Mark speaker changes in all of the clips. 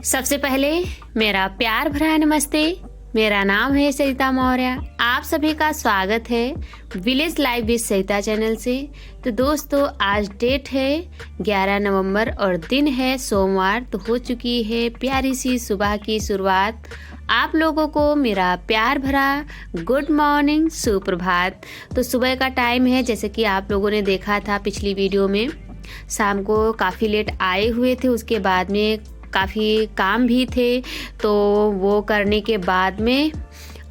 Speaker 1: सबसे पहले मेरा प्यार भरा नमस्ते। मेरा नाम है सरिता मौर्य। आप सभी का स्वागत है village life with Sarita channel से। तो दोस्तों, आज डेट है 11 नवंबर और दिन है सोमवार। तो हो चुकी है प्यारी सी सुबह की शुरुआत। आप लोगों को मेरा प्यार भरा गुड मॉर्निंग, सुप्रभात। तो सुबह का टाइम है, जैसे कि आप लोगों ने देखा था पिछली वीडियो में, शाम को काफ़ी लेट आए हुए थे। उसके बाद में काफ़ी काम भी थे, तो वो करने के बाद में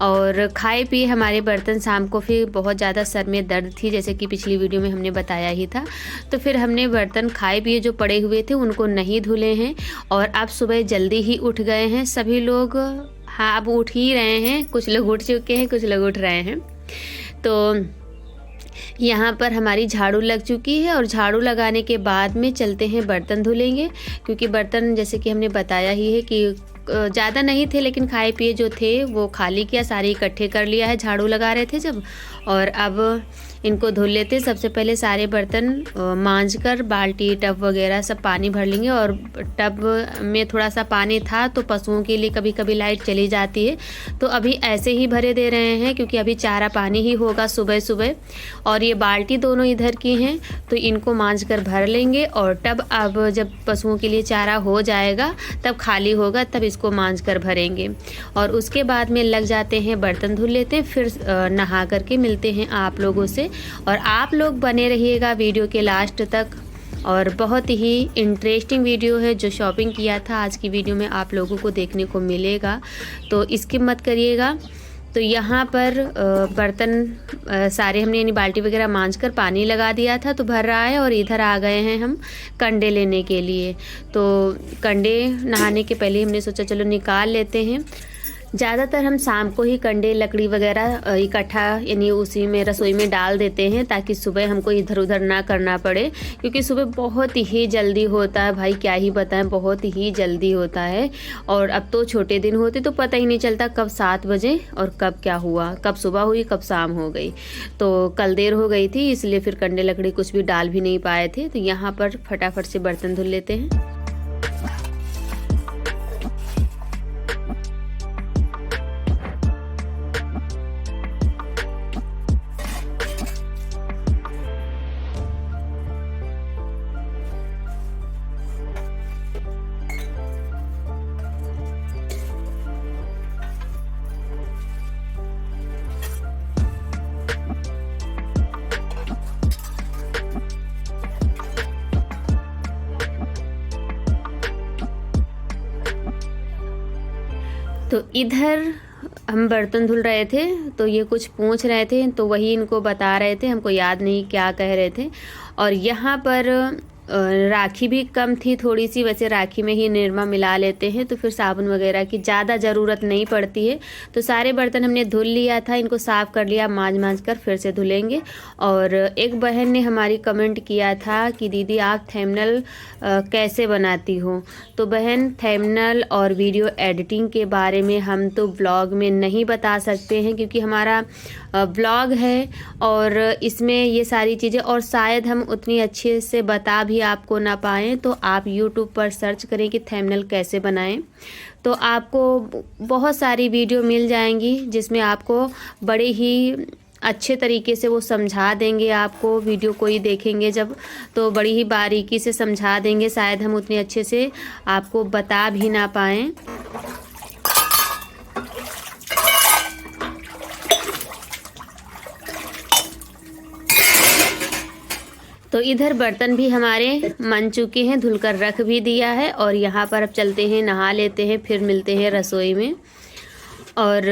Speaker 1: और खाए पिए हमारे बर्तन शाम को फिर बहुत ज़्यादा सर में दर्द थी, जैसे कि पिछली वीडियो में हमने बताया ही था। तो फिर हमने बर्तन खाए पिए जो पड़े हुए थे उनको नहीं धुले हैं और अब सुबह जल्दी ही उठ गए हैं सभी लोग। हाँ, अब उठ ही रहे हैं, कुछ लोग उठ चुके हैं, कुछ लोग उठ रहे हैं। तो यहाँ पर हमारी झाड़ू लग चुकी है और झाड़ू लगाने के बाद में चलते हैं बर्तन धुलेंगे, क्योंकि बर्तन जैसे कि हमने बताया ही है कि ज़्यादा नहीं थे, लेकिन खाए पिए जो थे वो खाली किया, सारे इकट्ठे कर लिया है झाड़ू लगा रहे थे जब। और अब इनको धुल लेते। सबसे पहले सारे बर्तन मांज कर बाल्टी टब वगैरह सब पानी भर लेंगे। और टब में थोड़ा सा पानी था तो पशुओं के लिए कभी कभी लाइट चली जाती है, तो अभी ऐसे ही भरे दे रहे हैं, क्योंकि अभी चारा पानी ही होगा सुबह सुबह। और ये बाल्टी दोनों इधर की हैं, तो इनको मांज कर भर लेंगे। और टब अब जब पशुओं के लिए चारा हो जाएगा तब खाली होगा, तब इसको मांज कर भरेंगे। और उसके बाद में लग जाते हैं बर्तन धुल लेते, फिर नहा करके मिलते हैं आप लोगों से। और आप लोग बने रहिएगा वीडियो के लास्ट तक। और बहुत ही इंटरेस्टिंग वीडियो है, जो शॉपिंग किया था आज की वीडियो में आप लोगों को देखने को मिलेगा, तो स्किप मत करिएगा। तो यहाँ पर बर्तन सारे हमने यानी बाल्टी वगैरह मांज कर पानी लगा दिया था, तो भर रहा है। और इधर आ गए हैं हम कंडे लेने के लिए। तो कंडे नहाने के पहले हमने सोचा चलो निकाल लेते हैं। ज़्यादातर हम शाम को ही कंडे लकड़ी वगैरह इकट्ठा यानी उसी में रसोई में डाल देते हैं, ताकि सुबह हमको इधर उधर ना करना पड़े, क्योंकि सुबह बहुत ही जल्दी होता है भाई, क्या ही बताएं, बहुत ही जल्दी होता है। और अब तो छोटे दिन होते तो पता ही नहीं चलता कब 7 बजे और कब क्या हुआ, कब सुबह हुई कब शाम हो गई। तो कल देर हो गई थी, इसलिए फिर कंडे लकड़ी कुछ भी डाल भी नहीं पाए थे। तो यहाँ पर फटाफट से बर्तन धुल लेते हैं। तो इधर हम बर्तन धुल रहे थे, तो ये कुछ पूछ रहे थे, तो वही इनको बता रहे थे, हमको याद नहीं क्या कह रहे थे। और यहाँ पर राखी भी कम थी थोड़ी सी, वैसे राखी में ही निरमा मिला लेते हैं, तो फिर साबुन वगैरह की ज़्यादा ज़रूरत नहीं पड़ती है। तो सारे बर्तन हमने धुल लिया था, इनको साफ़ कर लिया, मांज कर फिर से धुलेंगे। और एक बहन ने हमारी कमेंट किया था कि दीदी आप थंबनेल कैसे बनाती हो। तो बहन, थंबनेल और वीडियो एडिटिंग के बारे में हम तो ब्लॉग में नहीं बता सकते हैं, क्योंकि हमारा ब्लॉग है और इसमें ये सारी चीज़ें, और शायद हम उतनी अच्छे से बता भी आपको ना पाएँ। तो आप YouTube पर सर्च करें कि थंबनेल कैसे बनाएं, तो आपको बहुत सारी वीडियो मिल जाएंगी, जिसमें आपको बड़े ही अच्छे तरीके से वो समझा देंगे। आपको वीडियो कोई देखेंगे जब, तो बड़ी ही बारीकी से समझा देंगे, शायद हम उतने अच्छे से आपको बता भी ना पाएँ। तो इधर बर्तन भी हमारे मन चुके हैं, धुलकर रख भी दिया है। और यहाँ पर अब चलते हैं नहा लेते हैं, फिर मिलते हैं रसोई में। और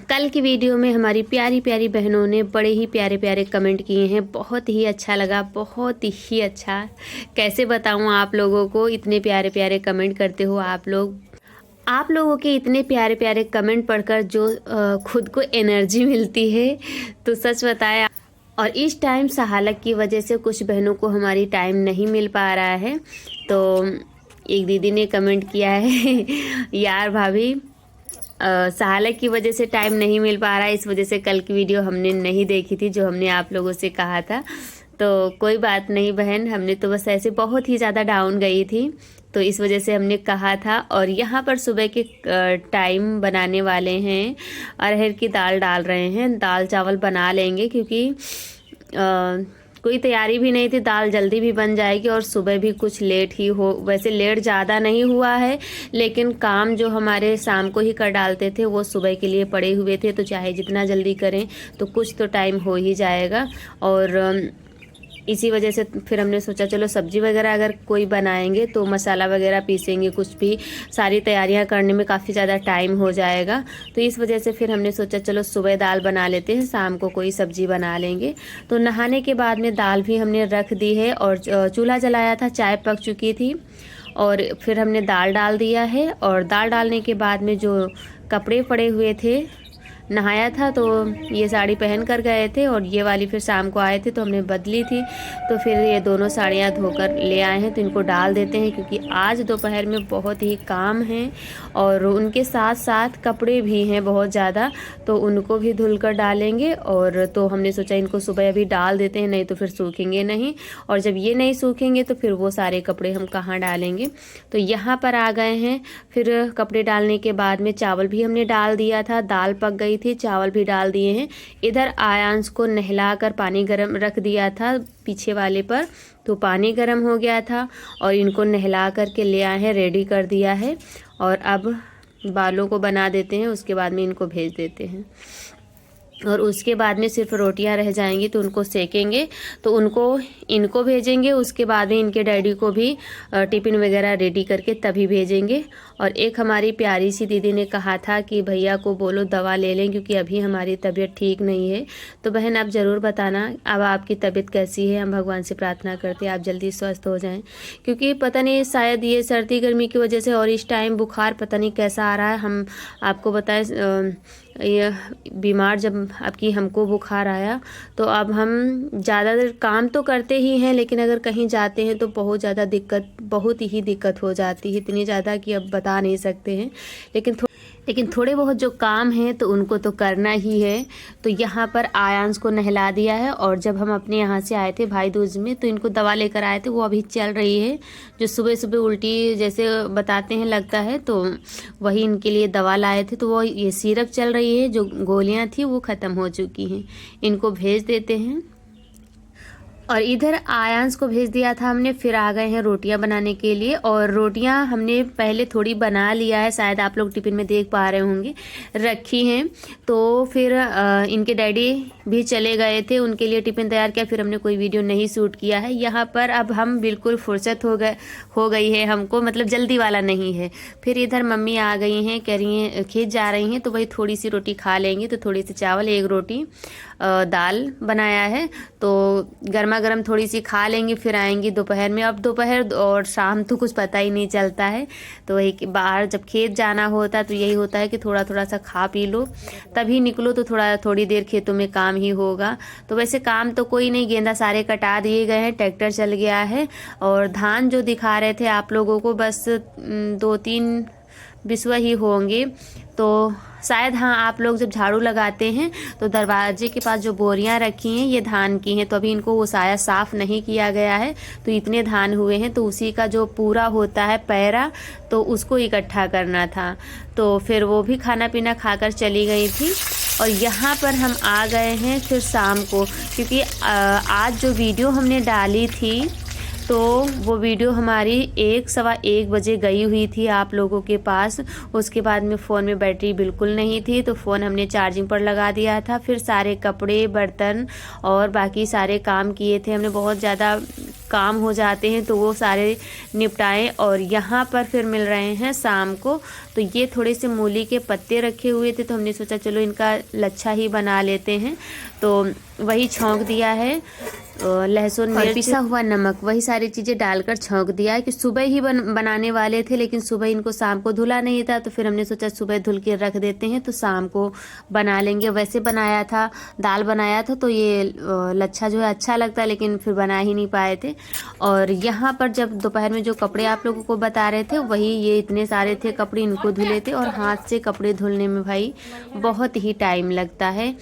Speaker 1: कल की वीडियो में हमारी प्यारी प्यारी बहनों ने बड़े ही प्यारे प्यारे कमेंट किए हैं, बहुत ही अच्छा लगा, बहुत ही अच्छा। कैसे बताऊँ आप लोगों को, इतने प्यारे प्यारे कमेंट करते हो आप लोग। आप लोगों के इतने प्यारे प्यारे कमेंट पढ़कर जो खुद को एनर्जी मिलती है, तो सच बताया। और इस टाइम सहालक की वजह से कुछ बहनों को हमारी टाइम नहीं मिल पा रहा है। तो एक दीदी ने कमेंट किया है यार भाभी, सहालक की वजह से टाइम नहीं मिल पा रहा है, इस वजह से कल की वीडियो हमने नहीं देखी थी जो हमने आप लोगों से कहा था। तो कोई बात नहीं बहन, हमने तो बस ऐसे बहुत ही ज़्यादा डाउन गई थी, तो इस वजह से हमने कहा था। और यहाँ पर सुबह के टाइम बनाने वाले हैं, अरहर की दाल डाल रहे हैं। दाल चावल बना लेंगे क्योंकि कोई तैयारी भी नहीं थी, दाल जल्दी भी बन जाएगी और सुबह भी कुछ लेट ही हो। वैसे लेट ज़्यादा नहीं हुआ है, लेकिन काम जो हमारे शाम को ही कर डालते थे वो सुबह के लिए पड़े हुए थे, तो चाहे जितना जल्दी करें तो कुछ तो टाइम हो ही जाएगा। और इसी वजह से फिर हमने सोचा चलो सब्जी वगैरह अगर कोई बनाएंगे तो मसाला वगैरह पीसेंगे, कुछ भी सारी तैयारियां करने में काफ़ी ज़्यादा टाइम हो जाएगा। तो इस वजह से फिर हमने सोचा चलो सुबह दाल बना लेते हैं, शाम को कोई सब्जी बना लेंगे। तो नहाने के बाद में दाल भी हमने रख दी है और चूल्हा जलाया था, चाय पक चुकी थी और फिर हमने दाल डाल दिया है। और दाल डालने के बाद में जो कपड़े पड़े हुए थे, नहाया था तो ये साड़ी पहन कर गए थे और ये वाली फिर शाम को आए थे तो हमने बदली थी। तो फिर ये दोनों साड़ियाँ धोकर ले आए हैं, तो इनको डाल देते हैं क्योंकि आज दोपहर में बहुत ही काम है और उनके साथ साथ कपड़े भी हैं बहुत ज़्यादा, तो उनको भी धुल कर डालेंगे। और तो हमने सोचा इनको सुबह अभी डाल देते हैं, नहीं तो फिर सूखेंगे नहीं, और जब ये नहीं सूखेंगे तो फिर वो सारे कपड़े हम कहाँ डालेंगे। तो यहाँ पर आ गए हैं। फिर कपड़े डालने के बाद में चावल भी हमने डाल दिया था, दाल पक गई थी, चावल भी डाल दिए हैं। इधर आयांश को नहलाकर पानी गरम रख दिया था पीछे वाले पर, तो पानी गरम हो गया था और इनको नहला करके ले आए हैं, रेडी कर दिया है। और अब बालों को बना देते हैं, उसके बाद में इनको भेज देते हैं। और उसके बाद में सिर्फ रोटियां रह जाएंगी तो उनको सेकेंगे, तो इनको भेजेंगे। उसके बाद में इनके डैडी को भी टिफ़िन वगैरह रेडी करके तभी भेजेंगे। और एक हमारी प्यारी सी दीदी ने कहा था कि भैया को बोलो दवा ले लें क्योंकि अभी हमारी तबीयत ठीक नहीं है। तो बहन आप ज़रूर बताना अब आपकी तबीयत कैसी है, हम भगवान से प्रार्थना करते हैं आप जल्दी स्वस्थ हो जाएं, क्योंकि पता नहीं शायद ये सर्दी गर्मी की वजह से और इस टाइम बुखार पता नहीं कैसा आ रहा है। हम आपको बताएं ये बीमार जब आपकी हमको बुखार आया तो अब हम ज़्यादातर काम तो करते ही हैं, लेकिन अगर कहीं जाते हैं तो बहुत ज़्यादा दिक्कत, बहुत ही दिक्कत हो जाती है, इतनी ज़्यादा कि अब बता नहीं सकते हैं। लेकिन थोड़े बहुत जो काम हैं तो उनको तो करना ही है। तो यहाँ पर आयांश को नहला दिया है और जब हम अपने यहाँ से आए थे भाई दूज में तो इनको दवा लेकर आए थे, वो अभी चल रही है। जो सुबह सुबह उल्टी जैसे बताते हैं लगता है, तो वही इनके लिए दवा लाए थे। तो वो ये सिरप चल रही है, जो गोलियाँ थी वो ख़त्म हो चुकी हैं। इनको भेज देते हैं। और इधर आयांश को भेज दिया था हमने, फिर आ गए हैं रोटियां बनाने के लिए। और रोटियां हमने पहले थोड़ी बना लिया है, शायद आप लोग टिफ़िन में देख पा रहे होंगे, रखी हैं। तो फिर इनके डैडी भी चले गए थे, उनके लिए टिफ़िन तैयार किया, फिर हमने कोई वीडियो नहीं शूट किया है। यहाँ पर अब हम बिल्कुल फुर्सत हो गई है हमको, मतलब जल्दी वाला नहीं है। फिर इधर मम्मी आ गई हैं, कह रही हैं खेत जा रही हैं तो वही थोड़ी सी रोटी खा लेंगी, तो थोड़ी सी चावल, एक रोटी दाल बनाया है, तो गर्मा गर्म थोड़ी सी खा लेंगी, फिर आएंगी दोपहर में। अब दोपहर और शाम तो कुछ पता ही नहीं चलता है। तो वही बाहर जब खेत जाना होता है तो यही होता है कि थोड़ा थोड़ा सा खा पी लो, तभी निकलो, तो थोड़ी देर खेतों में काम ही होगा। तो वैसे काम तो कोई नहीं, गेंदा सारे कटा दिए गए हैं, ट्रैक्टर चल गया है। और धान जो दिखा रहे थे आप लोगों को, बस 2-3 बिस्वा ही होंगे। तो शायद हाँ, आप लोग जब झाड़ू लगाते हैं तो दरवाजे के पास जो बोरियां रखी हैं ये धान की हैं, तो अभी इनको वो शायद साफ़ नहीं किया गया है, तो इतने धान हुए हैं। तो उसी का जो पूरा होता है पैरा, तो उसको इकट्ठा करना था। तो फिर वो भी खाना पीना खाकर चली गई थी। और यहाँ पर हम आ गए हैं फिर शाम को, क्योंकि आज जो वीडियो हमने डाली थी तो वो वीडियो हमारी 1-1:15 बजे गई हुई थी आप लोगों के पास। उसके बाद में फ़ोन में बैटरी बिल्कुल नहीं थी, तो फ़ोन हमने चार्जिंग पर लगा दिया था। फिर सारे कपड़े, बर्तन और बाकी सारे काम किए थे हमने, बहुत ज़्यादा काम हो जाते हैं तो वो सारे निपटाएं। और यहाँ पर फिर मिल रहे हैं शाम को, तो ये थोड़े से मूली के पत्ते रखे हुए थे, तो हमने सोचा चलो इनका लच्छा ही बना लेते हैं। तो वही छौंक दिया है, लहसुन, मिर्च, पिसा हुआ नमक, वही सारी चीज़ें डालकर छौंक दिया है कि सुबह ही बनाने वाले थे, लेकिन सुबह इनको शाम को धुला नहीं था, तो फिर हमने सोचा सुबह धुल के रख देते हैं तो शाम को बना लेंगे। वैसे बनाया था, दाल बनाया था, तो ये लच्छा जो है अच्छा लगता है, लेकिन फिर बना ही नहीं पाए थे। और यहाँ पर जब दोपहर में जो कपड़े आप लोगों को बता रहे थे, वही ये इतने सारे थे कपड़े, इनको धुले थे। और हाथ से कपड़े धुलने में भाई बहुत ही टाइम लगता है,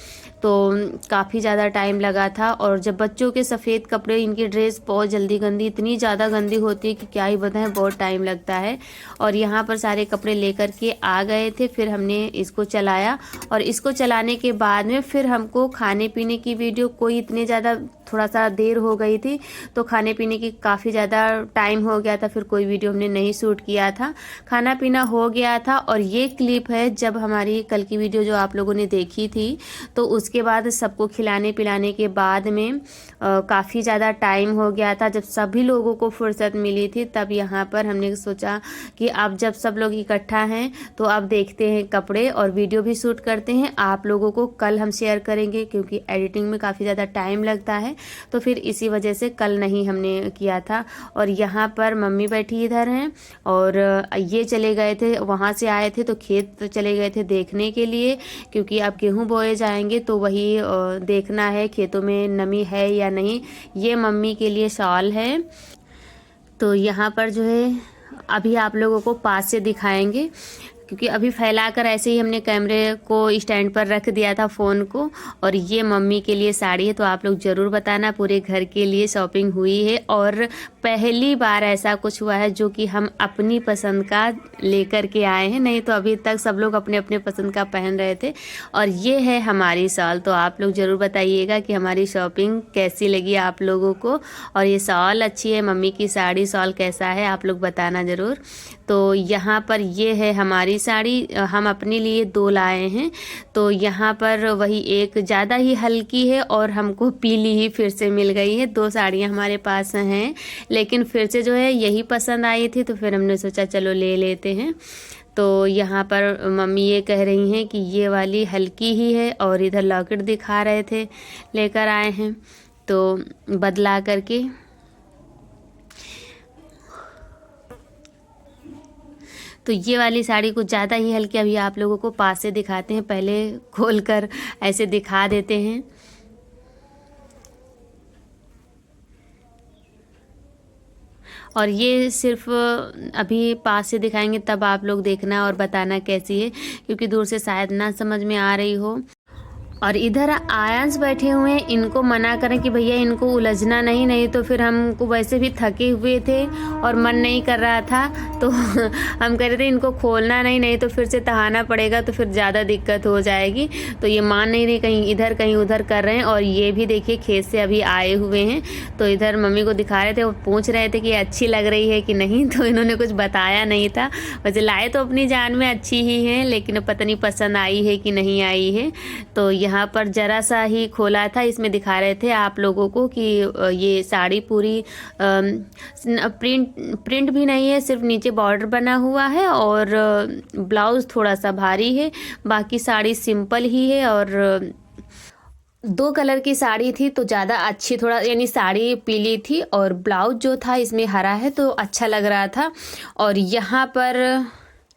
Speaker 1: तो काफ़ी ज़्यादा टाइम लगा था। और जब बच्चों के सफ़ेद कपड़े, इनकी ड्रेस बहुत जल्दी गंदी, इतनी ज़्यादा गंदी होती है कि क्या ही बताएं, बहुत टाइम लगता है। और यहाँ पर सारे कपड़े लेकर के आ गए थे, फिर हमने इसको चलाया और इसको चलाने के बाद में फिर हमको खाने पीने की वीडियो, कोई इतने ज़्यादा थोड़ा सा देर हो गई थी तो खाने पीने की काफ़ी ज़्यादा टाइम हो गया था, फिर कोई वीडियो हमने नहीं शूट किया था। खाना पीना हो गया था। और ये क्लिप है जब हमारी कल की वीडियो जो आप लोगों ने देखी थी, तो उसके बाद सबको खिलाने पिलाने के बाद में काफ़ी ज़्यादा टाइम हो गया था। जब सभी लोगों को फुर्सत मिली थी तब यहाँ पर हमने सोचा कि अब जब सब लोग इकट्ठा हैं तो अब देखते हैं कपड़े और वीडियो भी शूट करते हैं। आप लोगों को कल हम शेयर करेंगे क्योंकि एडिटिंग में काफ़ी ज़्यादा टाइम लगता है, तो फिर इसी वजह से कल नहीं हमने किया था। और यहाँ पर मम्मी बैठी इधर हैं और ये चले गए थे, वहाँ से आए थे तो खेत चले गए थे देखने के लिए, क्योंकि अब गेहूँ बोए जाएंगे तो वही देखना है खेतों में नमी है या नहीं। ये मम्मी के लिए शॉल है। तो यहाँ पर जो है अभी आप लोगों को पास से दिखाएंगे, क्योंकि अभी फैलाकर ऐसे ही हमने कैमरे को स्टैंड पर रख दिया था फ़ोन को। और ये मम्मी के लिए साड़ी है, तो आप लोग ज़रूर बताना पूरे घर के लिए शॉपिंग हुई है और पहली बार ऐसा कुछ हुआ है जो कि हम अपनी पसंद का लेकर के आए हैं, नहीं तो अभी तक सब लोग अपने अपने पसंद का पहन रहे थे। और ये है हमारी शॉल, तो आप लोग ज़रूर बताइएगा कि हमारी शॉपिंग कैसी लगी आप लोगों को। और ये शॉल अच्छी है, मम्मी की साड़ी शॉल कैसा है आप लोग बताना ज़रूर। तो यहाँ पर ये है हमारी साड़ी, हम अपने लिए 2 लाए हैं। तो यहाँ पर वही एक ज़्यादा ही हल्की है और हमको पीली ही फिर से मिल गई है। 2 साड़ियाँ हमारे पास हैं, लेकिन फिर से जो है यही पसंद आई थी तो फिर हमने सोचा चलो ले लेते हैं। तो यहाँ पर मम्मी ये कह रही हैं कि ये वाली हल्की ही है, और इधर लॉकेट दिखा रहे थे लेकर आए हैं तो बदला करके। तो ये वाली साड़ी कुछ ज़्यादा ही हल्की, अभी आप लोगों को पास से दिखाते हैं, पहले खोलकर ऐसे दिखा देते हैं। और ये सिर्फ अभी पास से दिखाएंगे तब आप लोग देखना और बताना कैसी है, क्योंकि दूर से शायद ना समझ में आ रही हो। और इधर आयांश बैठे हुए हैं, इनको मना करें कि भैया इनको उलझना नहीं, नहीं तो फिर हमको वैसे भी थके हुए थे और मन नहीं कर रहा था, तो हम कह रहे थे इनको खोलना नहीं, नहीं तो फिर से तहाना पड़ेगा तो फिर ज़्यादा दिक्कत हो जाएगी। तो ये मान नहीं रही, कहीं इधर कहीं उधर कर रहे हैं। और ये भी देखिए खेत से अभी आए हुए हैं, तो इधर मम्मी को दिखा रहे थे, वो पूछ रहे थे कि अच्छी लग रही है कि नहीं, तो इन्होंने कुछ बताया नहीं था। वैसे लाए तो अपनी जान में अच्छी ही हैं, लेकिन पता नहीं पसंद आई है कि नहीं आई है। तो यहाँ पर जरा सा ही खोला था, इसमें दिखा रहे थे आप लोगों को कि ये साड़ी पूरी प्रिंट भी नहीं है, सिर्फ नीचे बॉर्डर बना हुआ है और ब्लाउज़ थोड़ा सा भारी है, बाकी साड़ी सिंपल ही है। और 2 कलर की साड़ी थी तो ज़्यादा अच्छी, थोड़ा यानी साड़ी पीली थी और ब्लाउज जो था इसमें हरा है तो अच्छा लग रहा था। और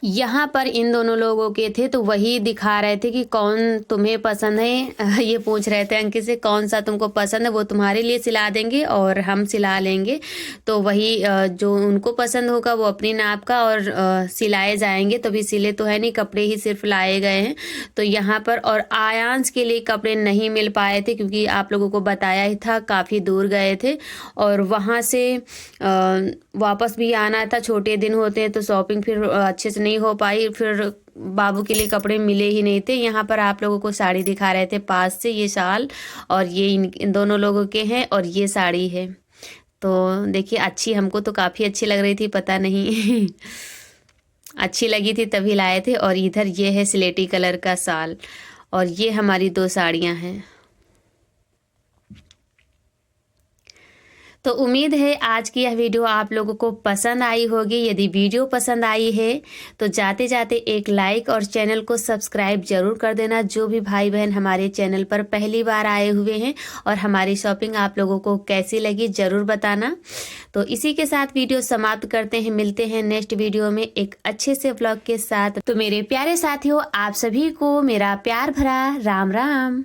Speaker 1: यहाँ पर इन दोनों लोगों के थे तो वही दिखा रहे थे कि कौन तुम्हें पसंद है, ये पूछ रहे थे अंकित से कौन सा तुमको पसंद है, वो तुम्हारे लिए सिला देंगे और हम सिला लेंगे। तो वही जो उनको पसंद होगा वो अपनी नाप का और सिलाए जाएंगे। तो भी सिले तो है नहीं, कपड़े ही सिर्फ लाए गए हैं। तो यहाँ पर और आयांश के लिए कपड़े नहीं मिल पाए थे, क्योंकि आप लोगों को बताया ही था काफ़ी दूर गए थे और वहाँ से वापस भी आना था, छोटे दिन होते हैं तो शॉपिंग फिर अच्छे से नहीं हो पाई, फिर बाबू के लिए कपड़े मिले ही नहीं थे। यहाँ पर आप लोगों को साड़ी दिखा रहे थे पास से, ये शाल और ये इन दोनों लोगों के हैं और ये साड़ी है। तो देखिए अच्छी, हमको तो काफ़ी अच्छी लग रही थी, पता नहीं अच्छी लगी थी तभी लाए थे। और इधर ये है स्लेटी कलर का शाल और ये हमारी 2 साड़ियाँ हैं। तो उम्मीद है आज की यह वीडियो आप लोगों को पसंद आई होगी। यदि वीडियो पसंद आई है तो जाते जाते एक लाइक और चैनल को सब्सक्राइब जरूर कर देना। जो भी भाई बहन हमारे चैनल पर पहली बार आए हुए हैं और हमारी शॉपिंग आप लोगों को कैसी लगी ज़रूर बताना। तो इसी के साथ वीडियो समाप्त करते हैं, मिलते हैं नेक्स्ट वीडियो में एक अच्छे से व्लॉग के साथ। तो मेरे प्यारे साथियों, आप सभी को मेरा प्यार भरा राम राम।